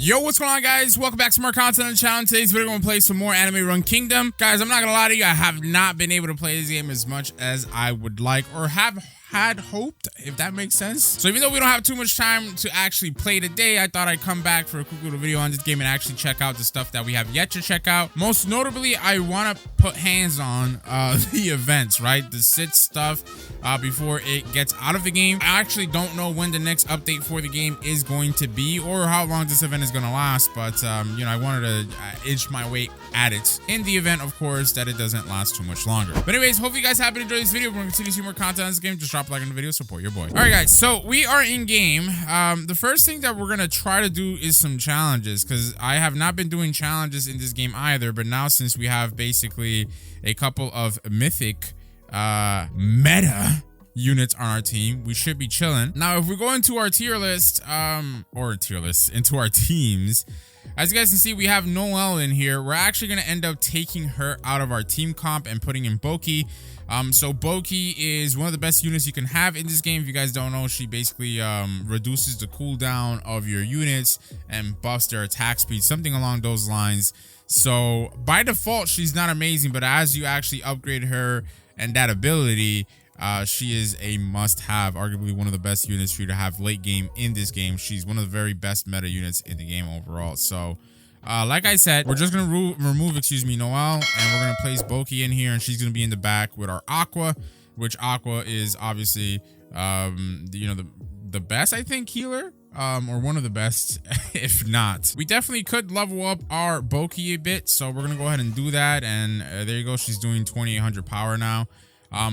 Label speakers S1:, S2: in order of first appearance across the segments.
S1: Yo, what's going on, guys? Welcome back to more content on the channel. In today's video, we're going to play some more Anime Run Kingdom. Guys, I'm not going to lie to you. I have not been able to play this game as much as I would like or have had hoped, if that makes sense. So even though we don't have too much time to actually play today, I thought I'd come back for a quick little video on this game and actually check out the stuff that we have yet to check out. Most notably, I want to put hands on the events, right? The sit stuff before it gets out of the game. I actually don't know when the next update for the game is going to be or how long this event is going to last, but you know, I wanted to inch my way at it in the event, of course, that it doesn't last too much longer. But anyways, hopefully you guys have enjoyed this video. We're going to continue to see more content on this game. Just drop a like on the video, support your boy. All right, guys, so we are in game. The first thing that we're going to try to do is some challenges, because I have not been doing challenges in this game either, but now since we have basically a couple of mythic meta units on our team, we should be chilling. Now, if we go into our tier list, into our teams, as you guys can see, we have Noelle in here. We're actually going to end up taking her out of our team comp and putting in Boki. So Boki is one of the best units you can have in this game. If you guys don't know, she basically reduces the cooldown of your units and buffs their attack speed, something along those lines. So by default, she's not amazing, but as you actually upgrade her and that ability, she is a must-have, arguably one of the best units for you to have late game in this game. She's one of the very best meta units in the game overall. So like I said, we're just gonna remove Noelle, and we're gonna place Boki in here, and she's gonna be in the back with our Aqua, which Aqua is obviously you know, the best, I think, healer, or one of the best, if not. We definitely could level up our Boki a bit, so we're gonna go ahead and do that. And there you go, she's doing 2800 power now.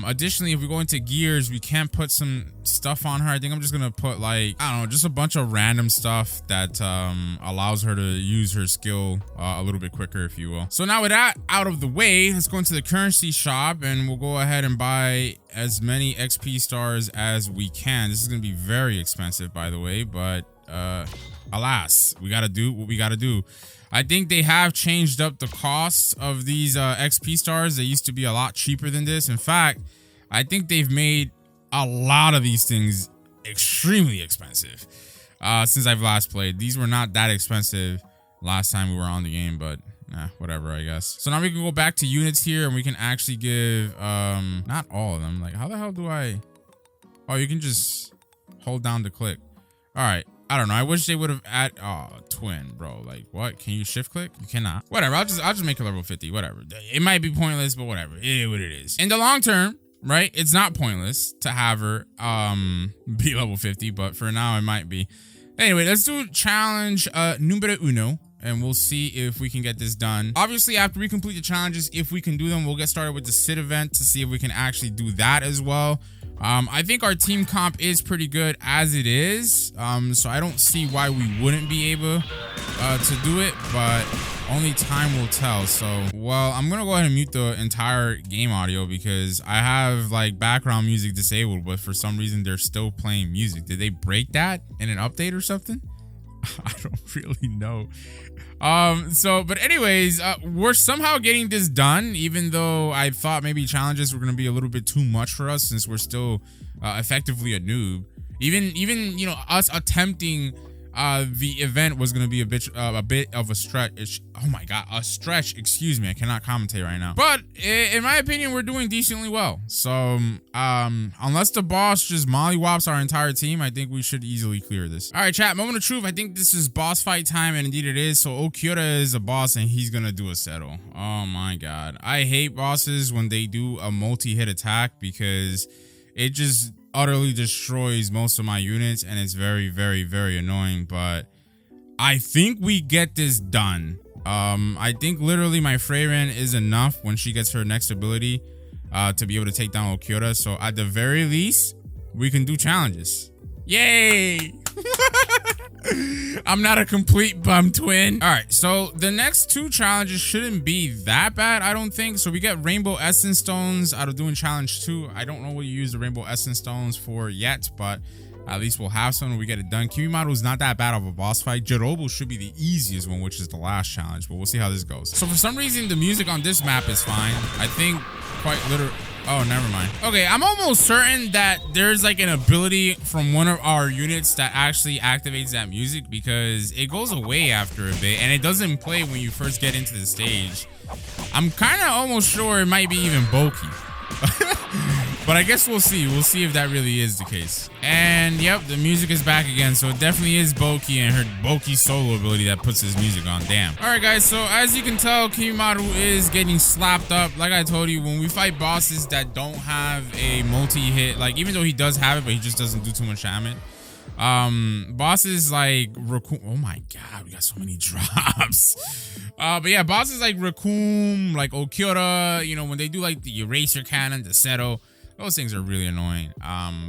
S1: Additionally, if we go into gears, we can put some stuff on her. I think I'm just gonna put, like, I don't know, just a bunch of random stuff that allows her to use her skill a little bit quicker, if you will. So now with that out of the way, let's go into the currency shop, and we'll go ahead and buy as many XP stars as we can. This is gonna be very expensive, by the way, but alas, we gotta do what we gotta do. I think they have changed up the costs of these XP stars. They used to be a lot cheaper than this. In fact, I think they've made a lot of these things extremely expensive since I've last played. These were not that expensive last time we were on the game, but whatever, I guess. So now we can go back to units here, and we can actually give not all of them. Like, how the hell do I? Oh, you can just hold down to click. All right. I don't know. I wish they would have added twin, bro. Like, what? Can you shift click? You cannot. Whatever. I'll just make it level 50. Whatever. It might be pointless, but whatever. It is what it is. In the long term, right? It's not pointless to have her be level 50, but for now it might be. Anyway, let's do challenge numero uno, and we'll see if we can get this done. Obviously, after we complete the challenges, if we can do them, we'll get started with the sit event to see if we can actually do that as well. I think our team comp is pretty good as it is, so I don't see why we wouldn't be able to do it, but only time will tell. So, well, I'm gonna go ahead and mute the entire game audio because I have, like, background music disabled, but for some reason they're still playing music. Did they break that in an update or something? I don't really know. But anyways, we're somehow getting this done, even though I thought maybe challenges were going to be a little bit too much for us since we're still effectively a noob. Even you know, us attempting the event was going to be a bit of a stretch. Oh my god, a stretch. Excuse me, I cannot commentate right now. But in my opinion, we're doing decently well. So unless the boss just mollywops our entire team, I think we should easily clear this. All right, chat, moment of truth. I think this is boss fight time, and indeed it is. So Okyura is a boss, and he's gonna do a settle. Oh my god, I hate bosses when they do a multi-hit attack because it just utterly destroys most of my units, and it's very, very, very annoying. But I think we get this done. I think literally my Freyren is enough when she gets her next ability to be able to take down Okyura. So at the very least, we can do challenges. Yay! I'm not a complete bum twin. All right, so the next two challenges shouldn't be that bad, I don't think. So we get Rainbow Essence Stones out of doing challenge 2. I don't know what you use the Rainbow Essence Stones for yet, but at least we'll have some when we get it done. Kimimaro is not that bad of a boss fight. Jirobo should be the easiest one, which is the last challenge, but we'll see how this goes. So for some reason, the music on this map is fine. I think quite literally... Oh, never mind. Okay, I'm almost certain that there's like an ability from one of our units that actually activates that music, because it goes away after a bit and it doesn't play when you first get into the stage. I'm kind of almost sure it might be even bulky. But I guess we'll see. We'll see if that really is the case. And yep, the music is back again. So it definitely is Boki and her Boki solo ability that puts his music on. Damn. All right, guys. So as you can tell, Kimaru is getting slapped up. Like I told you, when we fight bosses that don't have a multi-hit, like even though he does have it, but he just doesn't do too much damage. Bosses like Raccoon. Oh my god, we got so many drops. But yeah, bosses like Raccoon, like Okyura, you know, when they do like the eraser cannon, the Seto, those things are really annoying.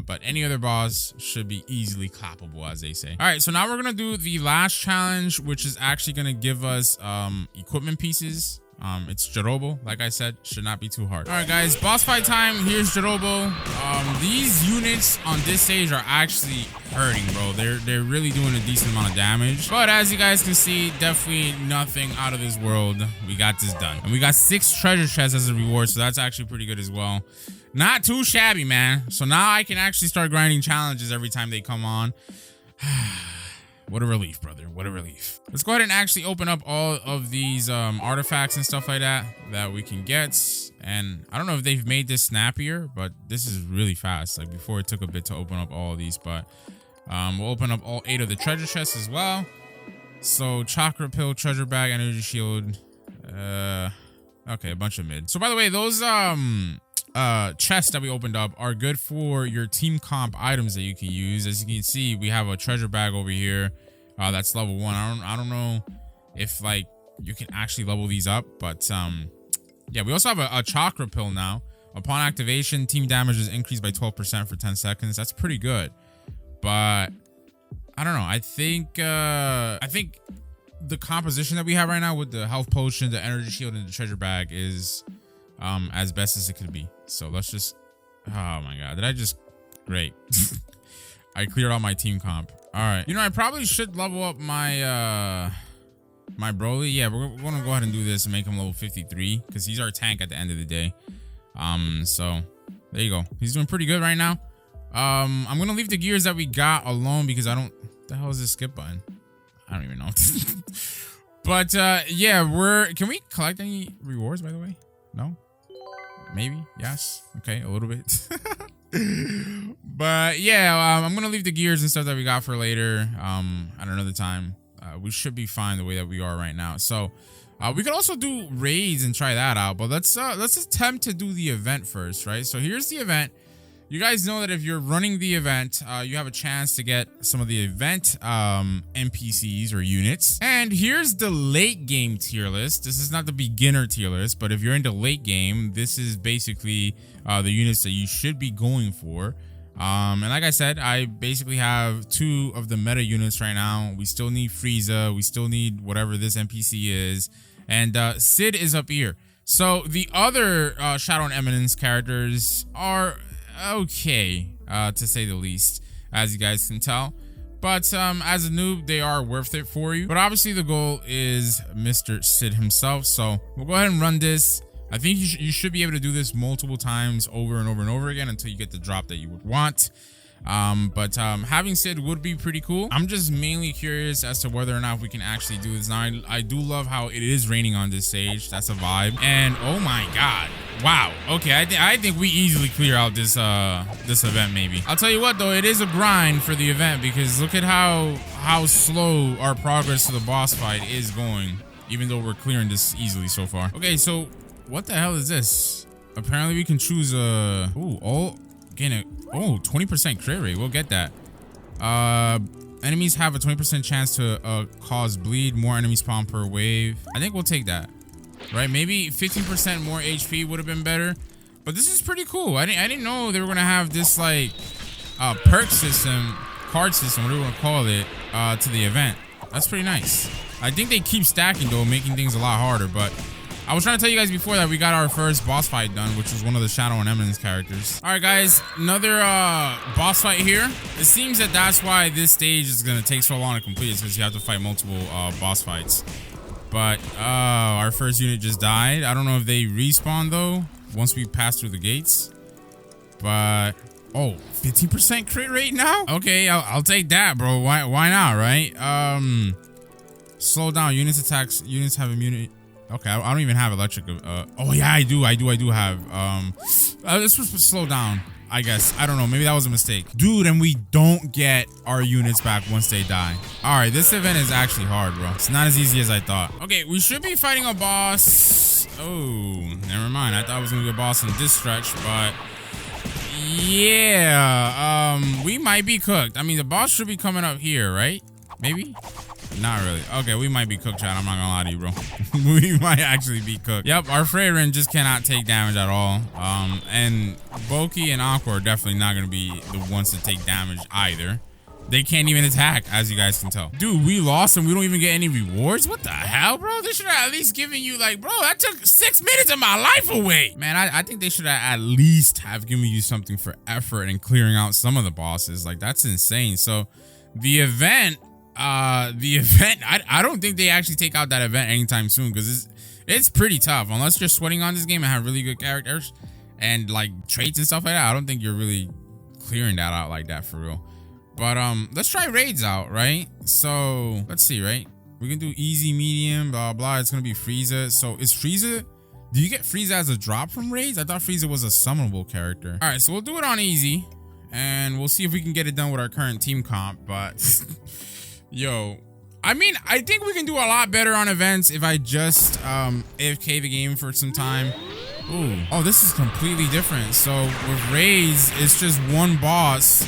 S1: But any other boss should be easily clappable, as they say. All right, so now we're gonna do the last challenge, which is actually gonna give us equipment pieces. It's Jirobo, like I said, should not be too hard. All right, guys, boss fight time. Here's Jirobo. These units on this stage are actually hurting, bro. They're really doing a decent amount of damage. But as you guys can see, definitely nothing out of this world. We got this done. And we got 6 treasure chests as a reward, so that's actually pretty good as well. Not too shabby, man. So now I can actually start grinding challenges every time they come on. What a relief, brother. What a relief. Let's go ahead and actually open up all of these artifacts and stuff like that we can get. And I don't know if they've made this snappier, but this is really fast. Like before, it took a bit to open up all of these, but we'll open up all 8 of the treasure chests as well. So chakra pill, treasure bag, energy shield. Okay, a bunch of mid. So by the way, those chests that we opened up are good for your team comp items that you can use. As you can see, we have a treasure bag over here that's level 1. I don't know if like you can actually level these up, but yeah, we also have a chakra pill now. Upon activation, team damage is increased by 12% for 10 seconds. That's pretty good, but I don't know. I think the composition that we have right now with the health potion, the energy shield, and the treasure bag is as best as it could be. So let's just, oh my god, did I just, great. I cleared all my team comp. All right, you know, I probably should level up my my Broly. Yeah, we're gonna go ahead and do this and make him level 53, because he's our tank at the end of the day. So there you go, he's doing pretty good right now. I'm gonna leave the gears that we got alone, because I don't, what the hell is this skip button? I don't even know. But yeah, can we collect any rewards, by the way? No? Maybe? Yes? Okay, a little bit. But yeah, I'm gonna leave the gears and stuff that we got for later at another time. We should be fine the way that we are right now. So we could also do raids and try that out, but let's attempt to do the event first, right? So here's the event. You guys know that if you're running the event, you have a chance to get some of the event NPCs or units. And here's the late game tier list. This is not the beginner tier list, but if you're into late game, this is basically the units that you should be going for. And like I said, I basically have 2 of the meta units right now. We still need Frieza. We still need whatever this NPC is. And Sid is up here. So the other Shadow and Eminence characters are okay, to say the least, as you guys can tell. But as a noob, they are worth it for you. But obviously the goal is Mr. Sid himself. So we'll go ahead and run this. I think you should be able to do this multiple times over and over and over again until you get the drop that you would want. But having Sid would be pretty cool. I'm just mainly curious as to whether or not we can actually do this. Now, I do love how it is raining on this stage. That's a vibe. And oh my god, wow. Okay, I think we easily clear out this this event. Maybe I'll tell you what though, it is a grind for the event, because look at how slow our progress to the boss fight is going, even though we're clearing this easily so far. Okay, so what the hell is this? Apparently we can choose a 20% crit rate. We'll get that. Enemies have a 20% chance to cause bleed. More enemies spawn per wave. I think we'll take that. Right? Maybe 15% more HP would have been better. But this is pretty cool. I didn't know they were gonna have this like perk system, card system, whatever you want to call it, to the event. That's pretty nice. I think they keep stacking though, making things a lot harder. But I was trying to tell you guys before that we got our first boss fight done, which was one of the Shadow and Eminence characters. All right, guys, another boss fight here. It seems that that's why this stage is gonna take so long to complete, because you have to fight multiple boss fights. But our first unit just died. I don't know if they respawn though. once we pass through the gates. But oh, 15% crit rate now. Okay, I'll take that, bro. Why not, right? Slow down units attacks. Units have immunity. Okay, I don't even have electric. Oh yeah, I do have. This was slow down, I guess. I don't know. Maybe that was a mistake. Dude, and we don't get our units back once they die. All right, this event is actually hard, bro. It's not as easy as I thought. Okay, we should be fighting a boss. Oh, never mind. I thought it was gonna be a boss in this stretch, but yeah, we might be cooked. I mean, the boss should be coming up here, right? Maybe? Not really. Okay, we might be cooked, chat. I'm not gonna lie to you, bro. We might actually be cooked. Yep, our Freyren just cannot take damage at all. And Boki and Aqua are definitely not gonna be the ones to take damage either. They can't even attack, as you guys can tell. Dude, we lost and we don't even get any rewards? What the hell, bro? They should have at least given you, like, bro, that took 6 minutes of my life away. Man, I think they should have at least have given you something for effort and clearing out some of the bosses. Like, that's insane. So the event, I don't think they actually take out that event anytime soon, because it's pretty tough. Unless you're sweating on this game and have really good characters and like traits and stuff like that, I don't think you're really clearing that out like that for real. But let's try raids out, right? So let's see, right? We can do easy, medium, blah blah. It's gonna be Frieza. So is Frieza, do you get Frieza as a drop from raids? I thought Frieza was a summonable character. All right, so we'll do it on easy and we'll see if we can get it done with our current team comp. But yo, I mean, I think we can do a lot better on events if I just AFK the game for some time. Ooh. Oh, this is completely different. So with raids, it's just one boss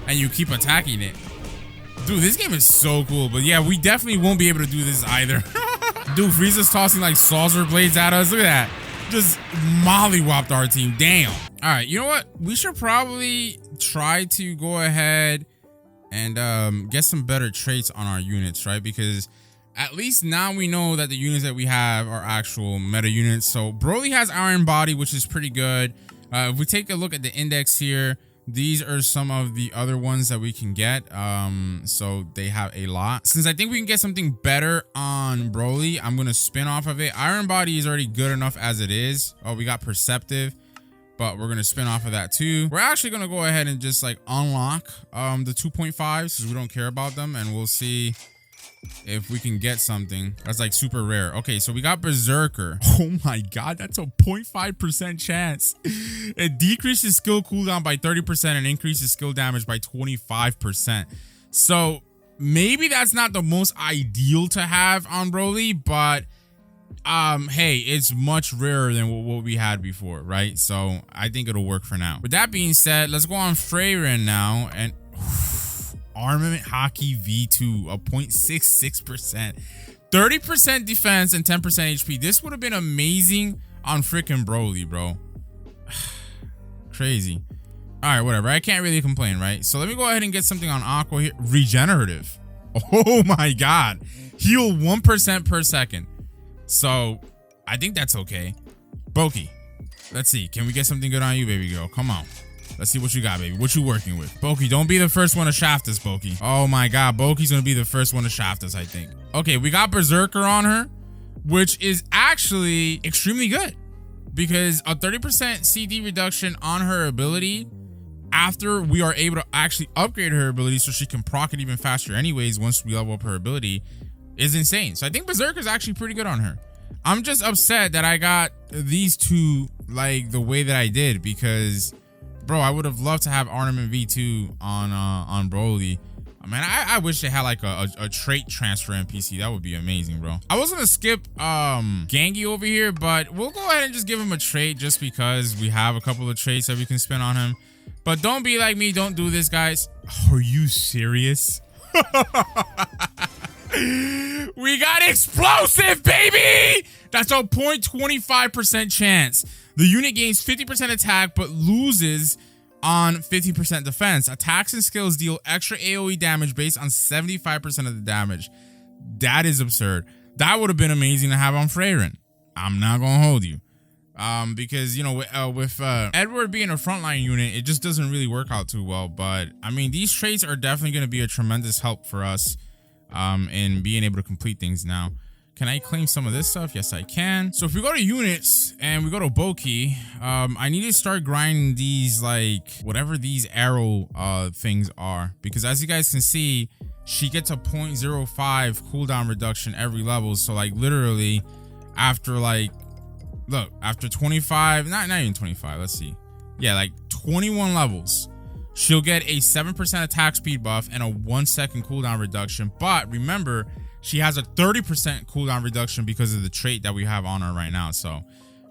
S1: and you keep attacking it. Dude, this game is so cool. But yeah, we definitely won't be able to do this either. Dude, Frieza's tossing like saucer blades at us. Look at that. Just mollywopped our team. Damn. All right, you know what? We should probably try to go ahead and get some better traits on our units, right? Because at least now we know that the units that we have are actual meta units. So Broly has Iron Body, which is pretty good. If we take a look at the index here, these are some of the other ones that we can get. So they have a lot. Since I think we can get something better on Broly, I'm gonna spin off of it. Iron Body is already good enough as it is. Oh, we got Perceptive, but we're gonna spin off of that too. We're actually gonna go ahead and just like unlock the 2.5s because we don't care about them, and we'll see if we can get something that's like super rare. Okay, so we got Berserker. Oh my god, that's a 0.5% chance. It decreases skill cooldown by 30% and increases skill damage by 25%. So maybe that's not the most ideal to have on Broly, but hey, it's much rarer than what we had before, right? So I think it'll work for now. With that being said, let's go on Freyren now, and Armament Hockey V2, a 0.66%, 30% defense and 10% HP. This would have been amazing on freaking Broly, bro. Crazy. All right, whatever. I can't really complain, right? So let me go ahead and get something on Aqua here. Regenerative. Oh my god. Heal 1% per second. So I think that's okay. Boki, let's see. Can we get something good on you, baby girl? Come on. Let's see what you got, baby. What you working with? Boki, don't be the first one to shaft us, Boki. Oh my god, Boki's gonna be the first one to shaft us, I think. Okay, we got Berserker on her, which is actually extremely good because a 30% CD reduction on her ability after we are able to actually upgrade her ability so she can proc it even faster anyways once we level up her ability is insane. So I think Berserker is actually pretty good on her. I'm just upset that I got these two like the way that I did because, bro, I would have loved to have Ornament V2 on Broly. Man, I wish they had like a trait transfer NPC. That would be amazing, bro. I was gonna skip Gengi over here, but we'll go ahead and just give him a trait just because we have a couple of traits that we can spin on him. But don't be like me. Don't do this, guys. Are you serious? We got Explosive, baby! That's a 0.25% chance. The unit gains 50% attack, but loses on 50% defense. Attacks and skills deal extra AoE damage based on 75% of the damage. That is absurd. That would have been amazing to have on Freyren. I'm not gonna hold you. Because, you know, with Edward being a frontline unit, it just doesn't really work out too well. But, I mean, these traits are definitely going to be a tremendous help for us in being able to complete things now. Can I claim some of this stuff? Yes, I can. So if we go to units and we go to Boki, I need to start grinding these, like, whatever these arrow things are. Because as you guys can see, she gets a 0.05 cooldown reduction every level. So, like, literally, after, like, look, after 25, not even 25, let's see. Yeah, like 21 levels, she'll get a 7% attack speed buff and a 1 second cooldown reduction. But remember, she has a 30% cooldown reduction because of the trait that we have on her right now. So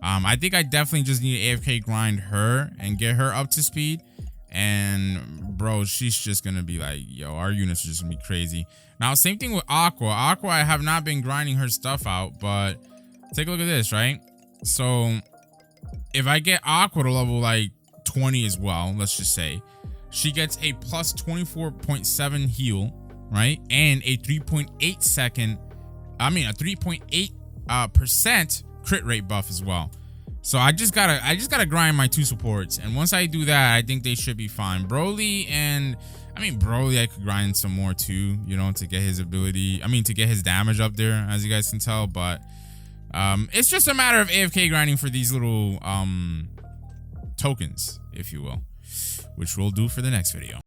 S1: I think I definitely just need to AFK grind her and get her up to speed. And bro, she's just gonna be like, yo, our units are just gonna be crazy. Now, same thing with Aqua. Aqua, I have not been grinding her stuff out, but take a look at this, right? So if I get Aqua to level like 20 as well, let's just say, she gets a plus 24.7 heal, right? And a 3.8% crit rate buff as well. So I just gotta grind my 2 supports, and once I do that, I think they should be fine. Broly I could grind some more too, you know, to get his ability, to get his damage up there, as you guys can tell. But it's just a matter of AFK grinding for these little tokens, if you will, which we'll do for the next video.